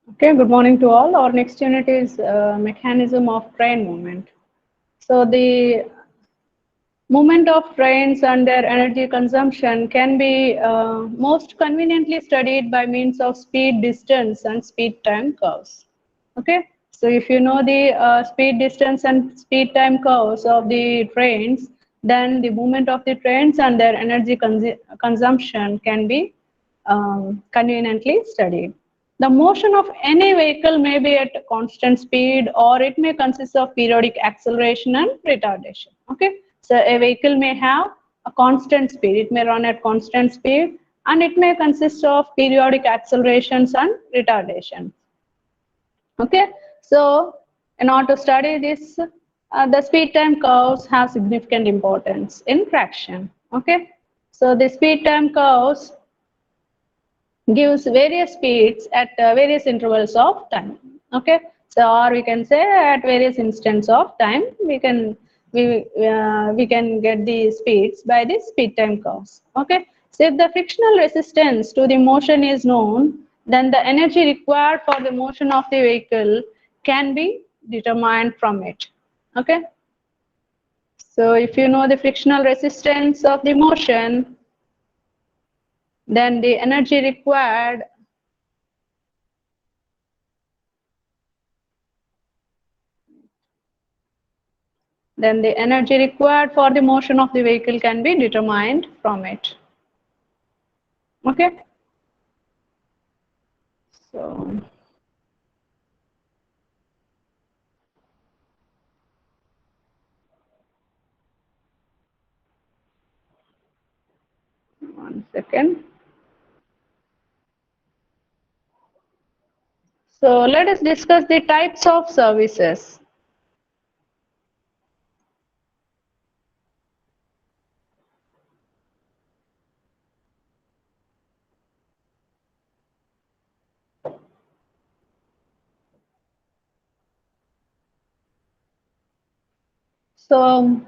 Okay, good morning to all. Our next unit is mechanism of train movement. So the movement of trains and their energy consumption can be most conveniently studied by means of speed, distance, and speed time curves. Okay, so if you know the speed, distance, and speed time curves of the trains, then the movement of the trains and their energy consumption can be conveniently studied. The motion of any vehicle may be at constant speed or it may consist of periodic acceleration and retardation. Okay, so a vehicle may have a constant speed, it may run at constant speed and it may consist of periodic accelerations and retardation. Okay, so in order to study this, the speed time curves have significant importance in traction. Okay, so the speed time curves gives various speeds at various intervals of time. Okay, so or we can say at various instants of time we can get the speeds by the speed time curves. Okay, so if the frictional resistance to the motion is known, then the energy required for the motion of the vehicle can be determined from it. Okay, so if you know the frictional resistance of the motion, then the energy required then the energy required for the motion of the vehicle can be determined from it. Okay, so 1 second. So let us discuss the types of services. So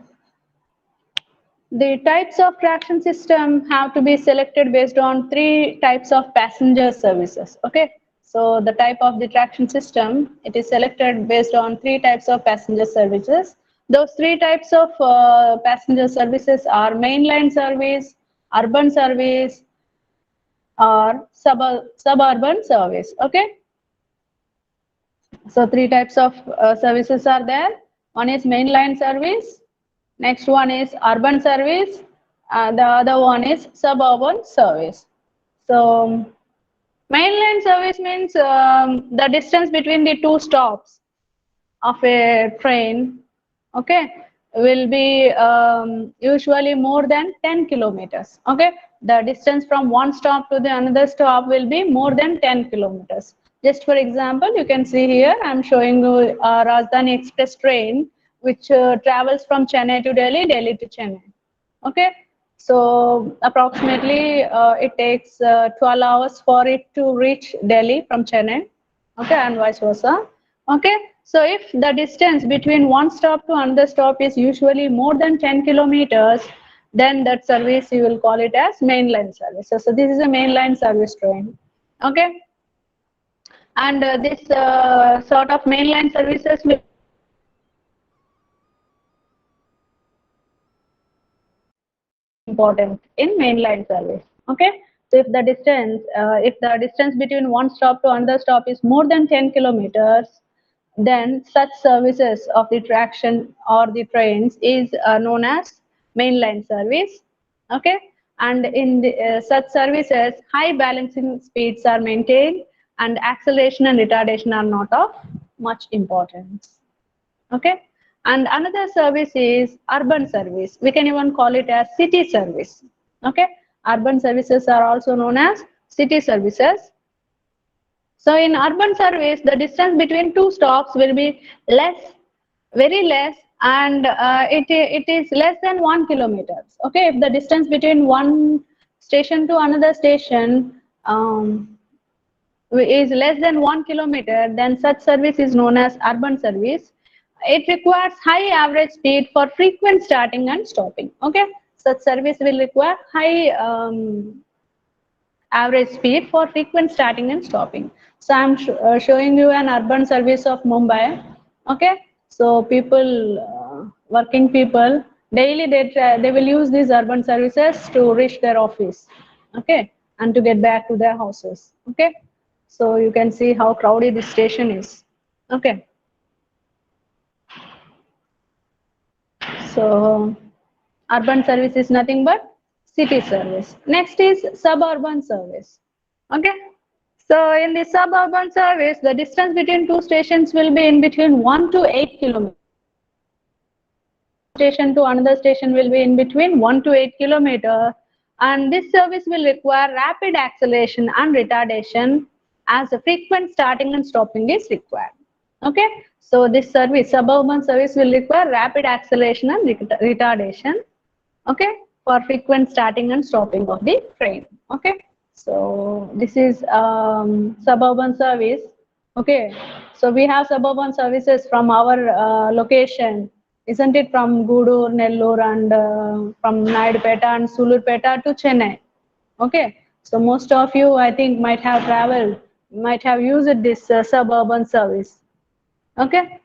the types of traction system have to be selected based on three types of passenger services. Okay, so the type of the traction system, it is selected based on three types of passenger services. Those three types of passenger services are mainline service, urban service, or suburban service. Okay, so three types of services are there. One is mainline service, next one is urban service, the other one is suburban service. So mainline service means the distance between the two stops of a train, okay, will be usually more than 10 kilometers. Okay, the distance from one stop to the another stop will be more than 10 kilometers. Just for example, you can see here I'm showing you Rajdhani Express train which travels from Chennai to Delhi, Delhi to Chennai. Okay, so approximately it takes 12 hours for it to reach Delhi from Chennai. Okay, and vice versa. Okay, so if the distance between one stop to another stop is usually more than 10 kilometers, then that service you will call it as mainline service. So this is a mainline service train. Okay, and this sort of mainline services will important in mainline service. Okay, so if the distance between one stop to another stop is more than 10 kilometers, then such services of the traction or the trains is known as mainline service. Okay, and in such services high balancing speeds are maintained and acceleration and retardation are not of much importance. Okay, and another service is urban service. We can even call it as city service. Okay, urban services are also known as city services. So in urban service, the distance between two stops will be less, very less, and it is less than 1 kilometers. Okay, if the distance between one station to another station is less than 1 kilometer, then such service is known as urban service. It requires high average speed for frequent starting and stopping. Okay, such service will require high average speed for frequent starting and stopping. So I'm showing you an urban service of Mumbai. Okay, so people, working people, daily they will use these urban services to reach their office. Okay, and to get back to their houses. Okay, so you can see how crowded this station is. Okay, so urban service is nothing but city service. Next is suburban service. Okay, so in the suburban service, the distance between two stations will be in between 1 to 8 kilometers. Station to another station will be in between 1 to 8 kilometers, and this service will require rapid acceleration and retardation as a frequent starting and stopping is required. Okay, so this service, suburban service, will require rapid acceleration and retardation. Okay, for frequent starting and stopping of the train. Okay, so this is suburban service. Okay, so we have suburban services from our location, isn't it, from Gudur, Nellore, and from Naidupeta and Sulurpeta to Chennai. Okay, so most of you, I think, might have traveled, might have used this suburban service. Okay,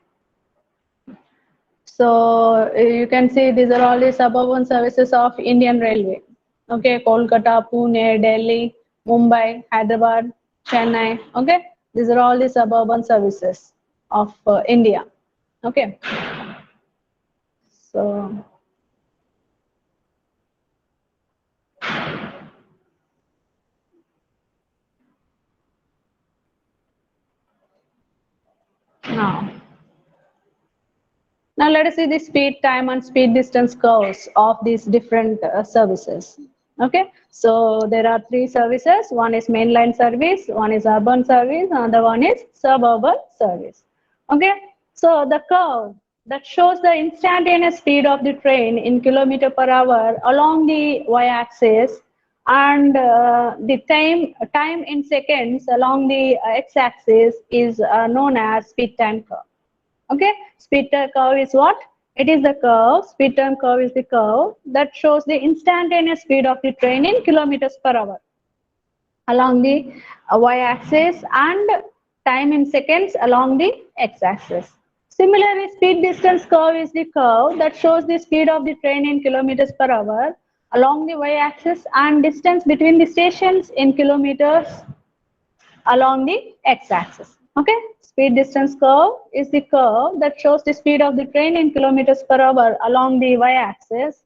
so you can see these are all the suburban services of Indian Railway. Okay, Kolkata, Pune, Delhi, Mumbai, Hyderabad, Chennai. Okay, these are all the suburban services of India. Okay, so now. Now let us see the speed, time, and speed distance curves of these different services. Okay, so there are three services. One is mainline service, one is urban service, another one is suburban service. Okay, so the curve that shows the instantaneous speed of the train in kilometer per hour along the y-axis, and the time in seconds along the x-axis is known as speed time curve. Okay, speed time curve is what? It is the curve, speed time curve is the curve that shows the instantaneous speed of the train in kilometers per hour along the y-axis and time in seconds along the x-axis. Similarly, speed distance curve is the curve that shows the speed of the train in kilometers per hour along the y-axis and distance between the stations in kilometers along the x-axis. Okay, speed distance curve is the curve that shows the speed of the train in kilometers per hour along the y-axis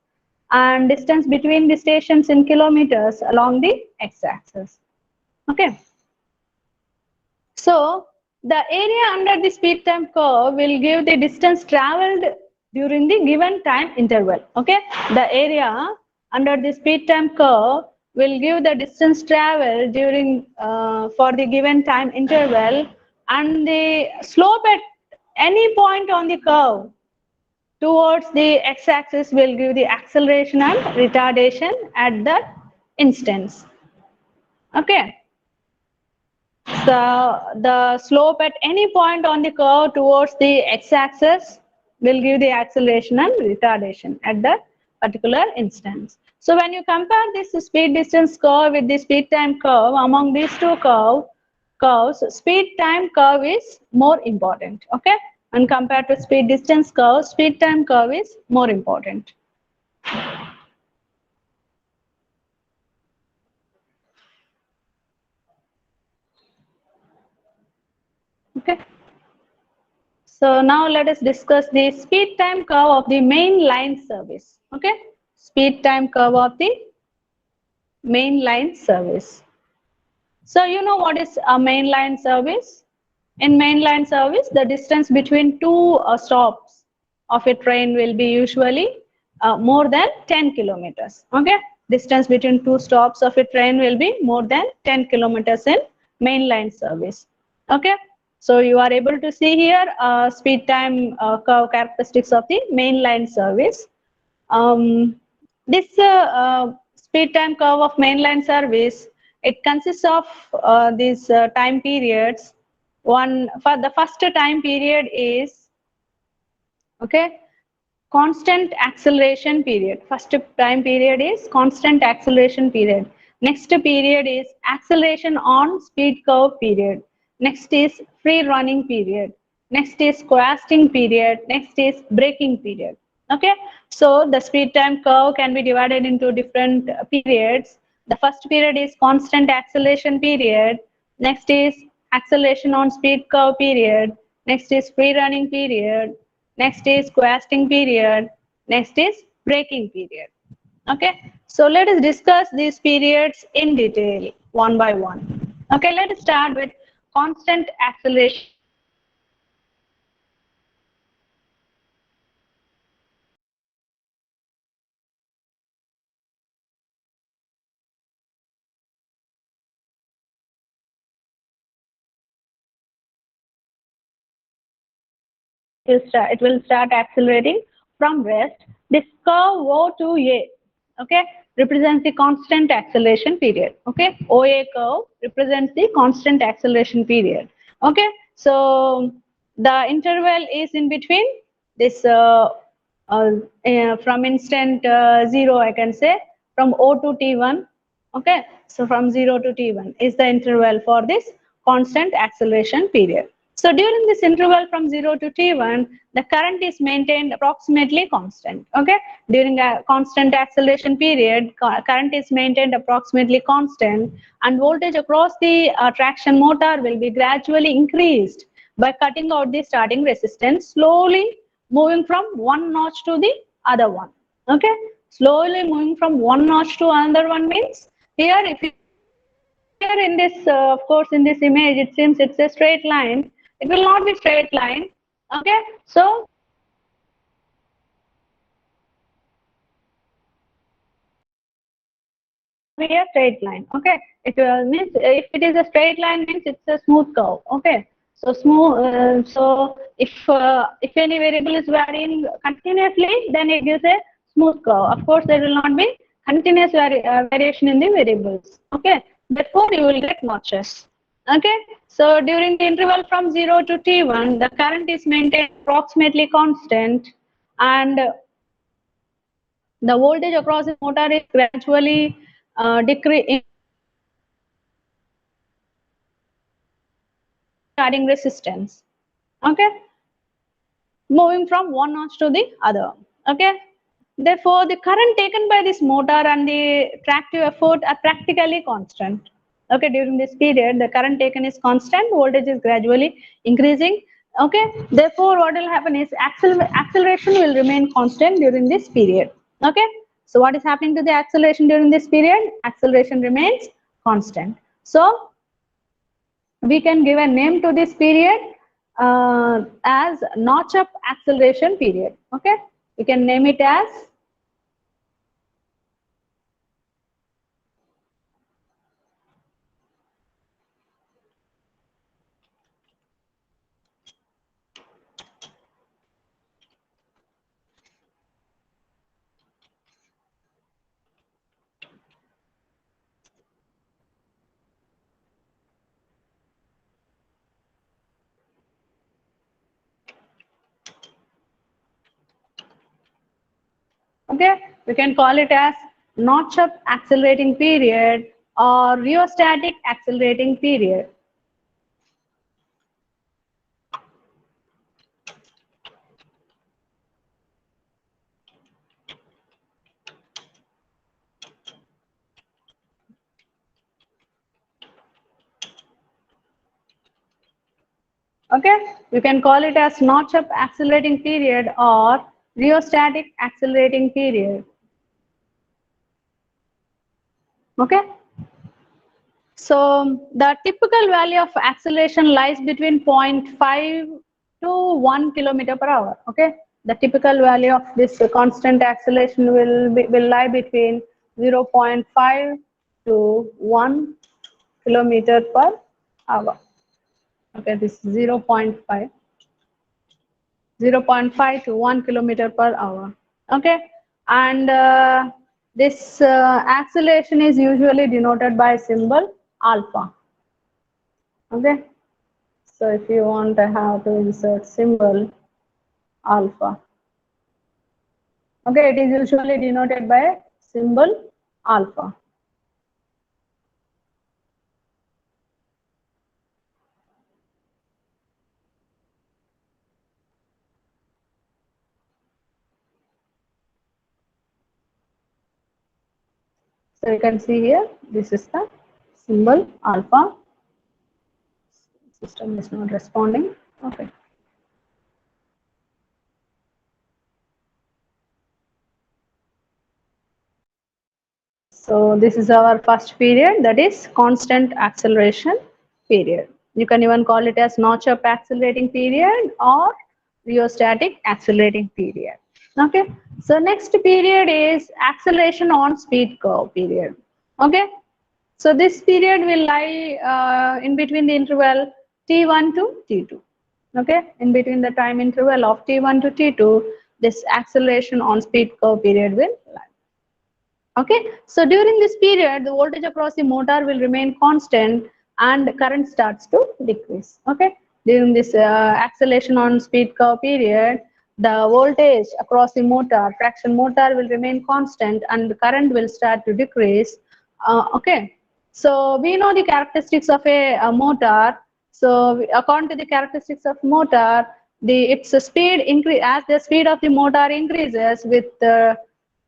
and distance between the stations in kilometers along the x-axis. Okay, so the area under the speed time curve will give the distance traveled during the given time interval. Okay, the area under the speed time curve will give the distance traveled during for the given time interval, and the slope at any point on the curve towards the x-axis will give the acceleration and retardation at that instance. Okay, so the slope at any point on the curve towards the x-axis will give the acceleration and retardation at that particular instance. So when you compare this speed distance curve with the speed time curve, among these two curves, speed time curve is more important. Okay, and compared to speed distance curve, speed time curve is more important. Okay. So now let us discuss the speed time curve of the main line service. Okay, speed time curve of the main line service. So you know what is a main line service? In main line service, the distance between two stops of a train will be usually more than 10 kilometers. Okay, distance between two stops of a train will be more than 10 kilometers in main line service. Okay, so you are able to see here speed time curve characteristics of the main line service. This speed time curve of mainline service, it consists of these time periods. One, for the first time period is, okay, constant acceleration period. First time period is constant acceleration period. Next period is acceleration on speed curve period. Next is free running period. Next is coasting period. Next is braking period. Okay, so the speed time curve can be divided into different periods. The first period is constant acceleration period. Next is acceleration on speed curve period. Next is free running period. Next is coasting period. Next is braking period. Okay, so let us discuss these periods in detail one by one. Okay, let us start with constant acceleration. It will start accelerating from rest. This curve O to A, okay, represents the constant acceleration period. Okay, OA curve represents the constant acceleration period. Okay, so the interval is in between this from instant 0, I can say, from O to T1. Okay, so from 0 to T1 is the interval for this constant acceleration period. So during this interval from 0 to T1, the current is maintained approximately constant. Okay, during a constant acceleration period, current is maintained approximately constant, and voltage across the traction motor will be gradually increased by cutting out the starting resistance, slowly moving from one notch to the other one. Okay, slowly moving from one notch to another one means, here if you, here in this of course in this image it seems it's a straight line. It will not be straight line. Okay, so be a straight line. Okay, it means if it is a straight line means it's a smooth curve. Okay, so smooth. If any variable is varying continuously, then it gives a smooth curve. Of course, there will not be continuous variation in the variables. Okay, therefore you will get notches. Okay, so during the interval from 0 to T1, the current is maintained approximately constant, and the voltage across the motor is gradually decreasing, adding resistance. Okay, moving from one notch to the other. Okay, therefore the current taken by this motor and the tractive effort are practically constant. Okay, during this period the current taken is constant, voltage is gradually increasing. Okay, therefore what will happen is acceleration will remain constant during this period. Okay, so what is happening to the acceleration during this period? Acceleration remains constant. So we can give a name to this period as notch up acceleration period. Okay, we can name it as okay, we can call it as notch up accelerating period or rheostatic accelerating period. Okay, we can call it as notch up accelerating period or rheostatic accelerating period. Okay, so the typical value of acceleration lies between 0.5 to 1 kilometer per hour. Okay, the typical value of this constant acceleration will lie between 0.5 to 1 kilometer per hour. Okay, this 0.5 to 1 kilometer per hour. Okay, and this acceleration is usually denoted by symbol alpha. Okay, so if you want, I have to insert symbol alpha. Okay, it is usually denoted by symbol alpha. So you can see here, this is the symbol alpha. System is not responding. Okay. So this is our first period, that is constant acceleration period. You can even call it as notch up accelerating period or rheostatic accelerating period. Okay. So next period is acceleration on speed curve period. Okay. So this period will lie in between the interval T1 to T2. Okay. In between the time interval of T1 to T2, this acceleration on speed curve period will lie. Okay, so during this period, the voltage across the motor will remain constant and current starts to decrease. Okay, during this acceleration on speed curve period, the voltage across the motor, traction motor will remain constant and the current will start to decrease. Okay, so we know the characteristics of a motor. So according to the characteristics of motor, its speed increase as the speed of the motor increases with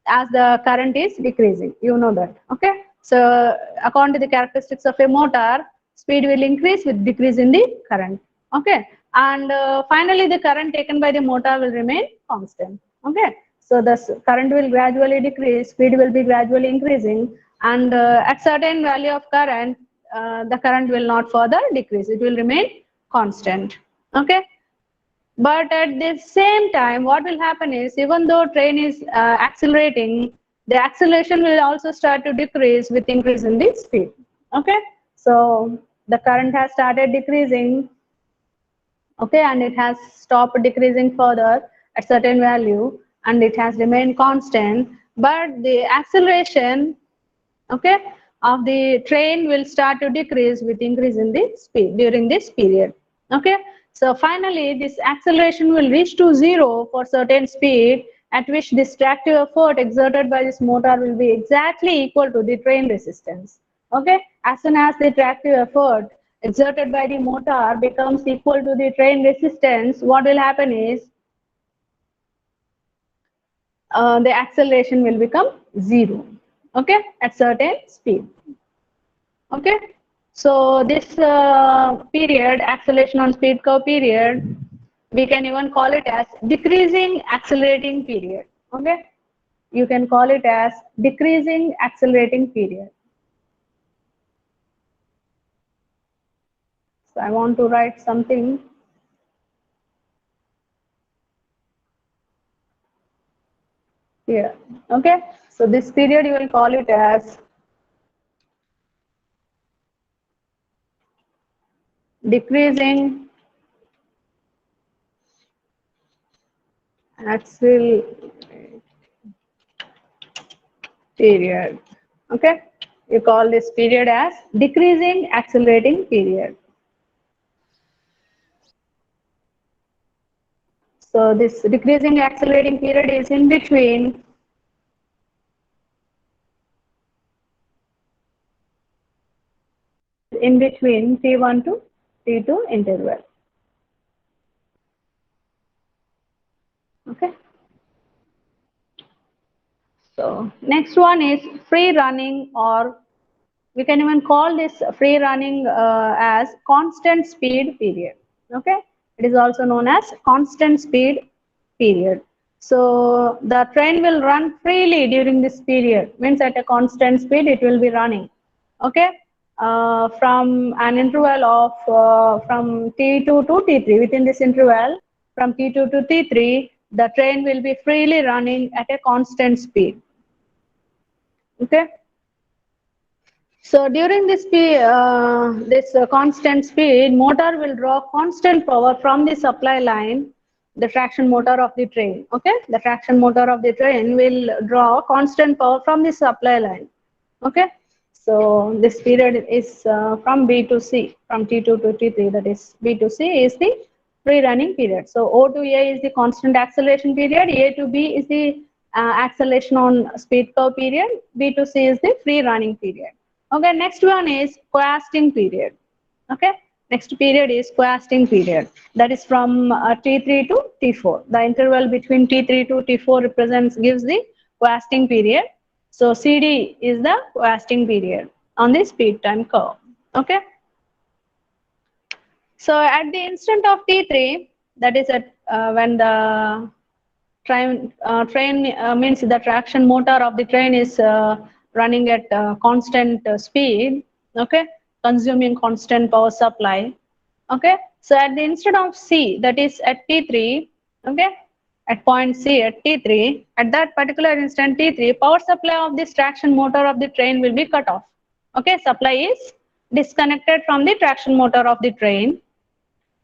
as the current is decreasing, you know that. Okay, so according to the characteristics of a motor, speed will increase with decrease in the current. Okay, and finally the current taken by the motor will remain constant. Okay, so the current will gradually decrease, speed will be gradually increasing, and at certain value of current, the current will not further decrease, it will remain constant. Okay, but at the same time, what will happen is, even though train is accelerating, the acceleration will also start to decrease with increase in the speed. Okay, so the current has started decreasing. Okay, and it has stopped decreasing further at certain value, and it has remained constant. But the acceleration, okay, of the train will start to decrease with increase in the speed during this period. Okay, so finally this acceleration will reach to zero for certain speed, at which this tractive effort exerted by this motor will be exactly equal to the train resistance. Okay, as soon as the tractive effort exerted by the motor becomes equal to the train resistance, what will happen is the acceleration will become zero. Okay, at certain speed. Okay, so this period, acceleration on speed curve period, we can even call it as decreasing accelerating period. Okay, you can call it as decreasing accelerating period. So I want to write something here. Okay, so this period you will call it as decreasing accelerating period. Okay, you call this period as decreasing accelerating period. So this decreasing accelerating period is in between T1 to T2 interval. Okay. So next one is free running, or we can even call this free running as constant speed period. Okay, it is also known as constant speed period. So the train will run freely during this period, means at a constant speed it will be running. Okay, from an interval of from T2 to T3, within this interval from T2 to T3, the train will be freely running at a constant speed. Okay, so during this constant speed, motor will draw constant power from the supply line, the traction motor of the train. Okay, the traction motor of the train will draw constant power from the supply line. Okay, so this period is from B to C, from T2 to T3, that is B to C is the free running period. So O to A is the constant acceleration period, A to B is the acceleration on speed curve period, B to C is the free running period. Okay, next one is coasting period. Okay, next period is coasting period. That is from T3 to T4. The interval between T3 to T4 gives the coasting period. So CD is the coasting period on the speed time curve. Okay. So at the instant of T3, that is at when the train means the traction motor of the train is running at constant speed, okay, consuming constant power supply, okay. So at the instant of C, that is at T3, okay, at point C at T3, at that particular instant T3, power supply of this traction motor of the train will be cut off, okay. Supply is disconnected from the traction motor of the train,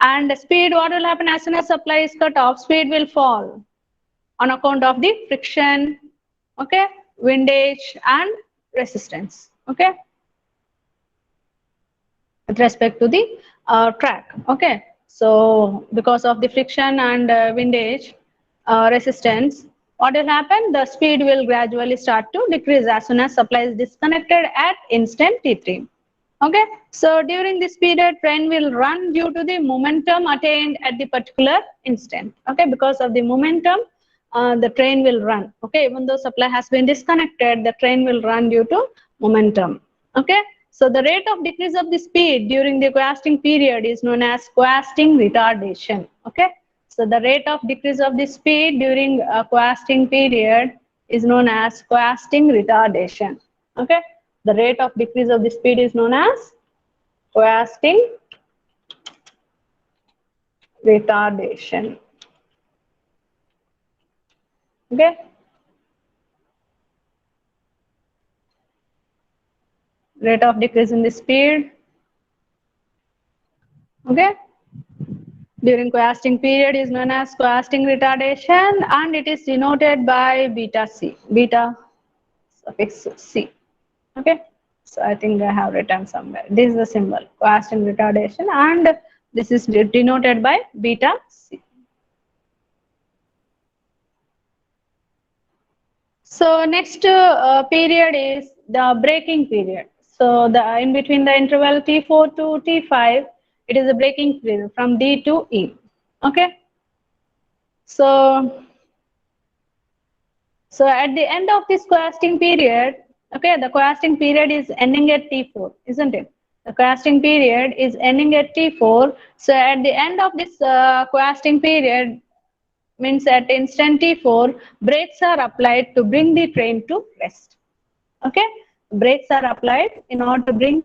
and the speed, what will happen as soon as supply is cut off, speed will fall on account of the friction, okay, windage and resistance, okay, with respect to the track, okay. So because of the friction and windage resistance, what will happen, the speed will gradually start to decrease as soon as supply is disconnected at instant T3, okay. So during this period, train will run due to the momentum attained at the particular instant, okay. Because of the momentum, the train will run, okay. Even though supply has been disconnected, the train will run due to momentum, okay. So the rate of decrease of the speed during the coasting period is known as coasting retardation, okay. So the rate of decrease of the speed during a coasting period is known as coasting retardation, okay. The rate of decrease of the speed is known as coasting retardation, okay. Rate of decrease in the speed, okay, during coasting period is known as coasting retardation, and it is denoted by beta C, beta suffix C, okay. So I think I have written somewhere, this is the symbol coasting retardation, and this is denoted by beta C. So next period is the braking period. So the in between the interval T4 to T5, it is a braking period from D to E, okay. So at the end of this coasting period, okay, the coasting period is ending at T4, isn't it? The coasting period is ending at T4. So at the end of this coasting period, means at instant T4, brakes are applied to bring the train to rest, okay. Brakes are applied in order to bring.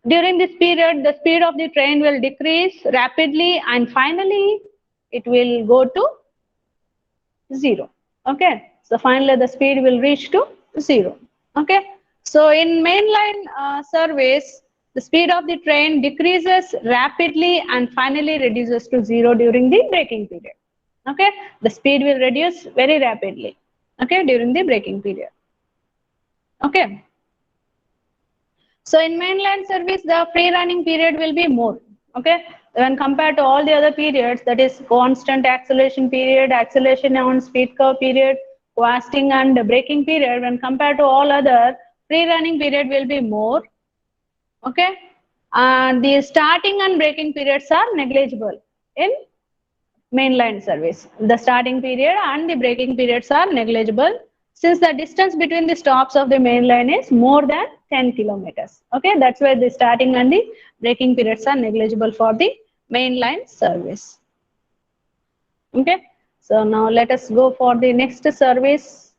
During this period, the speed of the train will decrease rapidly, and finally it will go to 0, okay. So finally the speed will reach to 0, okay. So in mainline service, the speed of the train decreases rapidly and finally reduces to 0 during the braking period, okay. The speed will reduce very rapidly, okay, during the braking period, okay. So in mainline service, the free running period will be more, okay, when compared to all the other periods, that is constant acceleration period, acceleration on speed curve period, coasting and braking period. When compared to all other, free running period will be more, okay. And the starting and braking periods are negligible in mainline service. The starting period and the braking periods are negligible, since the distance between the stops of the main line is more than 10 kilometers. Okay, that's why the starting and the braking periods are negligible for the mainline service. Okay, so now let us go for the next service,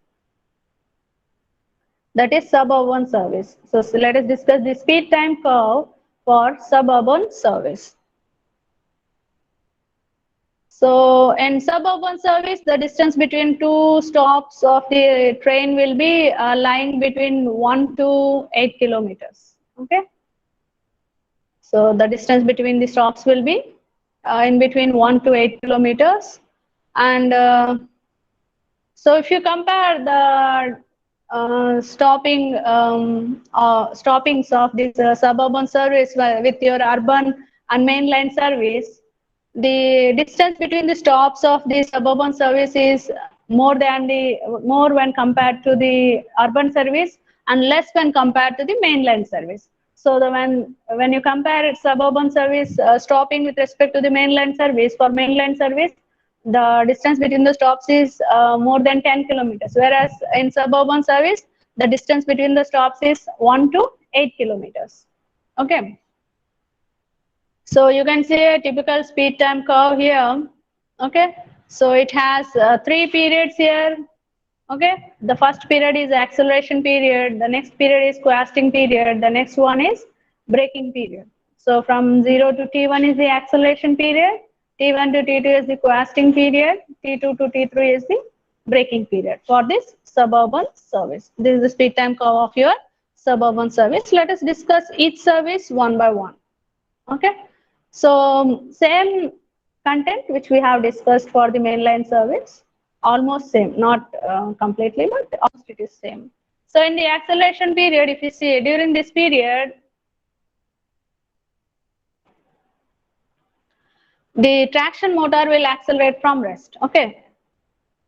that is suburban service. So let us discuss the speed time curve for suburban service. So in suburban service, the distance between two stops of the train will be lying between 1 to 8 kilometers. Okay. So the distance between the stops will be in between 1 to 8 kilometers. And so if you compare the stoppings of this suburban service with your urban and mainline service, the distance between the stops of the suburban service is more when compared to the urban service, and less when compared to the mainline service. So when you compare suburban service stopping with respect to the mainline service, for mainline service, the distance between the stops is more than 10 kilometers, whereas in suburban service, the distance between the stops is 1 to 8 kilometers. Okay. So you can see a typical speed time curve here. Okay. So it has 3 periods here. Okay. The first period is acceleration period. The next period is coasting period. The next one is braking period. So from 0 to T1 is the acceleration period. T1 to T2 is the coasting period. T2 to T3 is the braking period for this suburban service. This is the speed time curve of your suburban service. Let us discuss each service one by one. Okay. So same content which we have discussed for the mainline service, almost same, not completely, but almost it is same. So in the acceleration period, if you see during this period, the traction motor will accelerate from rest. Okay,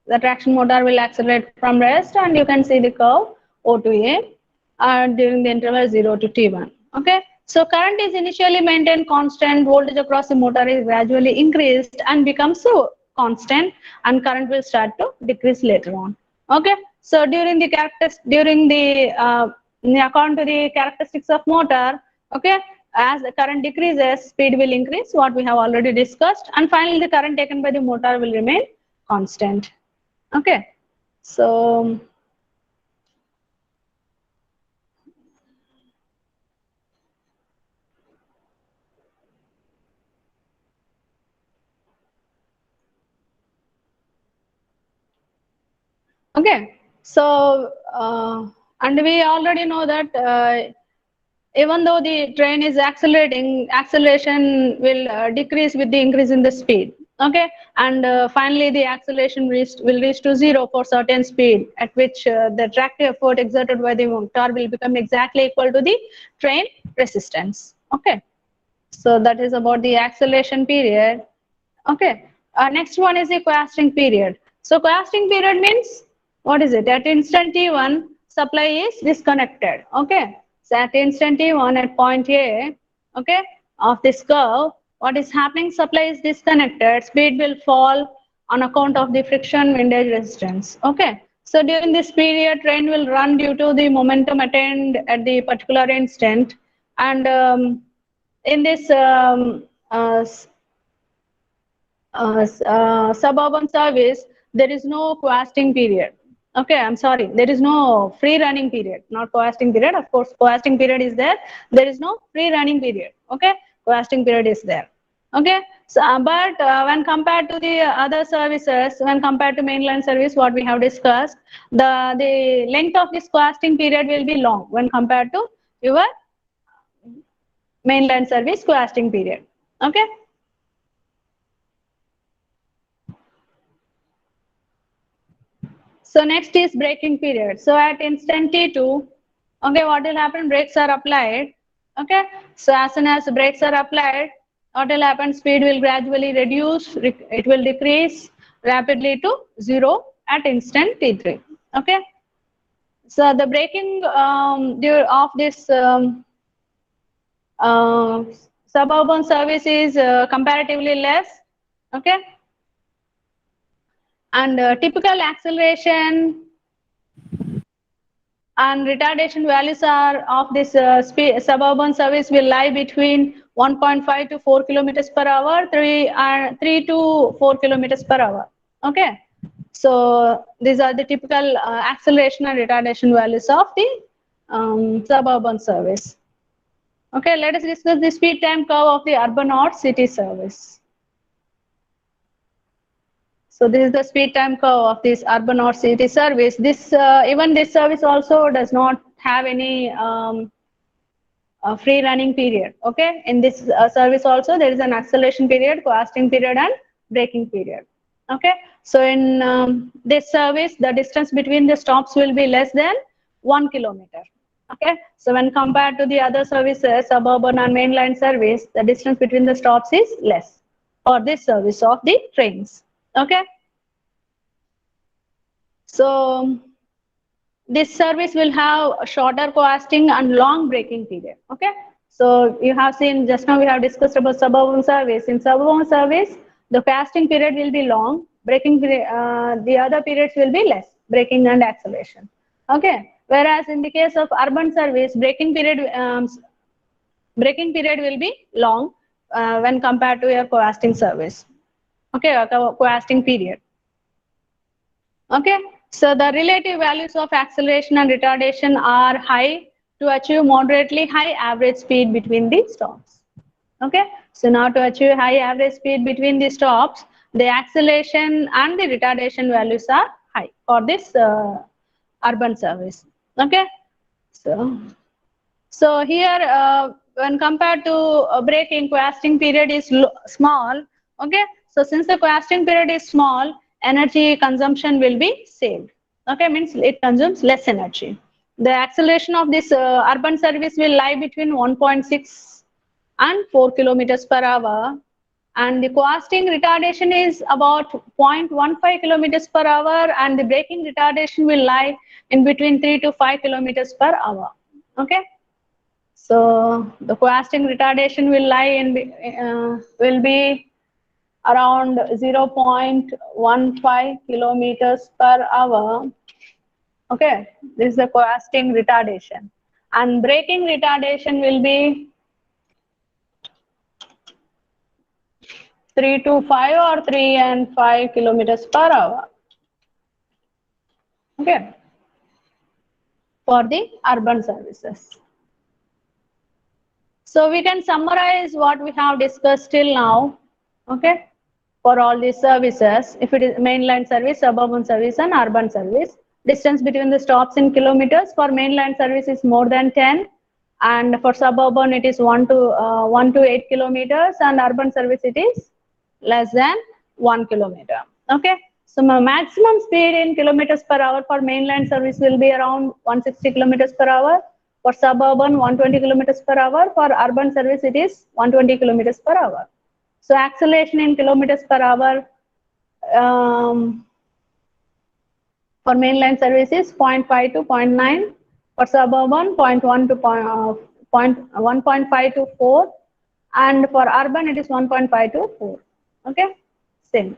the traction motor will accelerate from rest, and you can see the curve O to A during the interval 0 to T1. Okay, so current is initially maintained constant, voltage across the motor is gradually increased and becomes so constant, and current will start to decrease later on. Okay, so during the according to the characteristics of motor, okay, as the current decreases, speed will increase, what we have already discussed, and finally the current taken by the motor will remain constant. Okay, so okay, so and we already know that even though the train is accelerating, acceleration will decrease with the increase in the speed. Okay, and finally the acceleration will reach to 0 for certain speed, at which the tractive effort exerted by the motor will become exactly equal to the train resistance. Okay, so that is about the acceleration period. Okay. Next one is the coasting period. So coasting period means, what is it? At instant T1, supply is disconnected. Okay. So at instant T1 at point A, okay, of this curve, what is happening? Supply is disconnected. Speed will fall on account of the friction windage resistance. Okay. So during this period, train will run due to the momentum attained at the particular instant. And in this suburban service, there is no coasting period. Okay, I'm sorry, there is no free running period, not coasting period. Of course, coasting period is there. There is no free running period. Okay, coasting period is there. Okay, so but when compared to the other services, when compared to mainline service, what we have discussed, the length of this coasting period will be long when compared to your mainline service coasting period. Okay. So next is braking period. So at instant T2, okay, what will happen? Brakes are applied. Okay, so as soon as brakes are applied, what will happen? Speed will gradually reduce. It will decrease rapidly to 0 at instant T3. Okay, so the braking of this uh, suburban service is comparatively less. Okay, and typical acceleration and retardation values are of this suburban service will lie between 1.5 to 4 kilometers per hour, 3 to 4 kilometers per hour. Okay, so these are the typical acceleration and retardation values of the suburban service. Okay, let us discuss the speed time curve of the urban or city service. So this is the speed time curve of this urban or city service. This even this service also does not have any free running period. Okay, in this service also there is an acceleration period, coasting period, and braking period. Okay, so in this service, the distance between the stops will be less than 1 kilometer. Okay, so when compared to the other services, suburban and mainline service, the distance between the stops is less for this service of the trains. Okay, so this service will have a shorter coasting and long braking period. Okay, so you have seen just now we have discussed about suburban service. In suburban service, The fasting period will be long, braking the other periods will be less, braking and acceleration. Okay, whereas in the case of urban service, braking period will be long when compared to your coasting service. Okay, coasting period. Okay, so the relative values of acceleration and retardation are high to achieve moderately high average speed between the stops. Okay, so now to achieve high average speed between the stops, the acceleration and the retardation values are high for this urban service. Okay, so here when compared to braking, coasting period is small. Okay, so since the coasting period is small, energy consumption will be saved. Okay, means it consumes less energy. The acceleration of this urban service will lie between 1.6 and 4 kilometers per hour, and the coasting retardation is about 0.15 kilometers per hour, and the braking retardation will lie in between 3 to 5 kilometers per hour. Okay, so the coasting retardation will lie in will be around 0.15 kilometers per hour. Okay, this is the coasting retardation, and braking retardation will be 3 to 5 or 3 and 5 kilometers per hour. Okay, for the urban services. So we can summarize what we have discussed till now. Okay, for all these services, if it is mainline service, suburban service, and urban service, distance between the stops in kilometers for mainline service is more than 10, and for suburban it is 1 to 8 kilometers, and urban service it is less than 1 kilometer. Okay, so my maximum speed in kilometers per hour for mainline service will be around 160 kilometers per hour. For suburban, 120 kilometers per hour. For urban service, it is 120 kilometers per hour. So acceleration in kilometers per hour for mainline service is 0.5 to 0.9. For suburban, 0.1 to 1.5 to 4. And for urban, it is 1.5 to 4. Okay, same.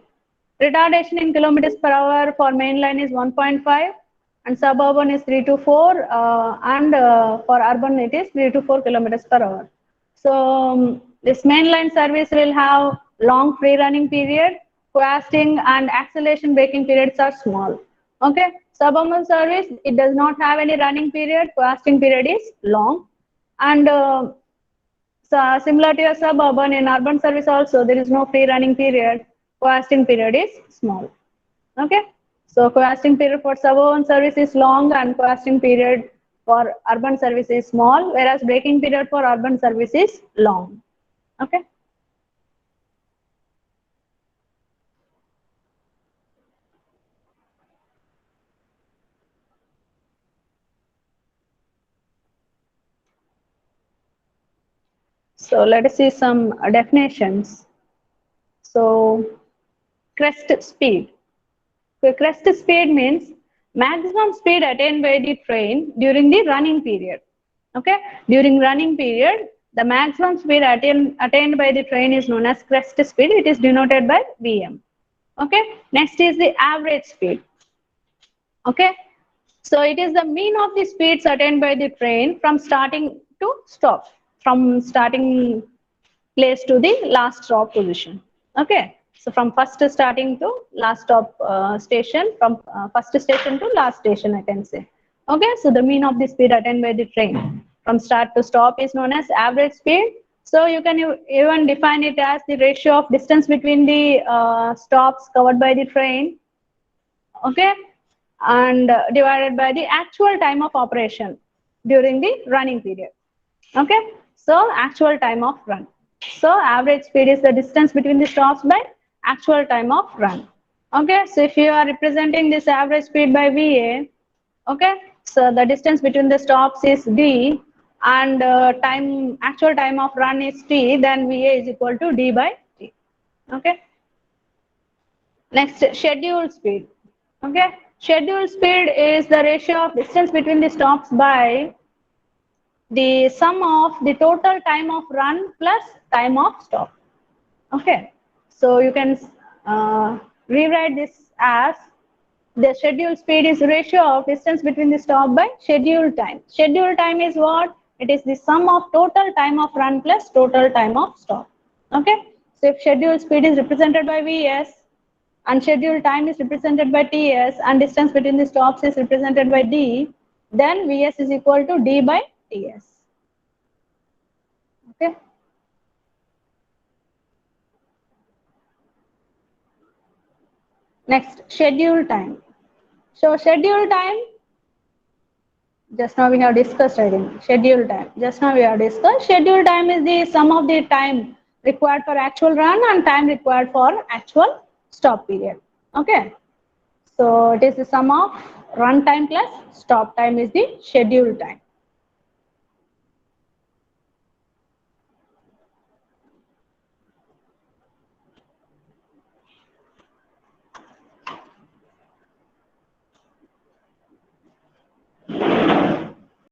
Retardation in kilometers per hour for mainline is 1.5, and suburban is 3 to 4, and for urban it is 3 to 4 kilometers per hour. So this mainline service will have long free running period, coasting and acceleration braking periods are small. Okay, suburban service, it does not have any running period, coasting period is long, and so similar to your suburban, in urban service also there is no free running period, coasting period is small. Okay, so coasting period for suburban service is long and coasting period for urban service is small, whereas braking period for urban service is long. Okay. So let us see some definitions. So crest speed. So crest speed means maximum speed attained by the train during the running period. Okay, during running period, the maximum speed attained by the train is known as crest speed. It is denoted by Vm. Okay, next is the average speed. Okay, so it is the mean of the speeds attained by the train from starting to stop, from starting place to the last stop position. Okay, so from first starting to last stop station, from first station to last station, I can say. Okay, so the mean of the speed attained by the train from start to stop is known as average speed. So you can even define it as the ratio of distance between the stops covered by the train. Okay, and divided by the actual time of operation during the running period. Okay, so actual time of run. So average speed is the distance between the stops by actual time of run. Okay, so if you are representing this average speed by VA, okay, so the distance between the stops is D, and actual time of run is T, then VA is equal to D by T. Okay. Next, scheduled speed. Okay, scheduled speed is the ratio of distance between the stops by the sum of the total time of run plus time of stop. Okay, So you can rewrite this as the schedule speed is ratio of distance between the stop by schedule time. Schedule time is what? It is the sum of total time of run plus total time of stop. Okay. So if schedule speed is represented by Vs and schedule time is represented by Ts and distance between the stops is represented by D, then Vs is equal to D by Ts. Okay. Next, schedule time. So schedule time, just now we have discussed, I think, schedule time. Just now we have discussed. Schedule time is the sum of the time required for actual run and time required for actual stop period. Okay. So it is the sum of run time plus stop time is the schedule time.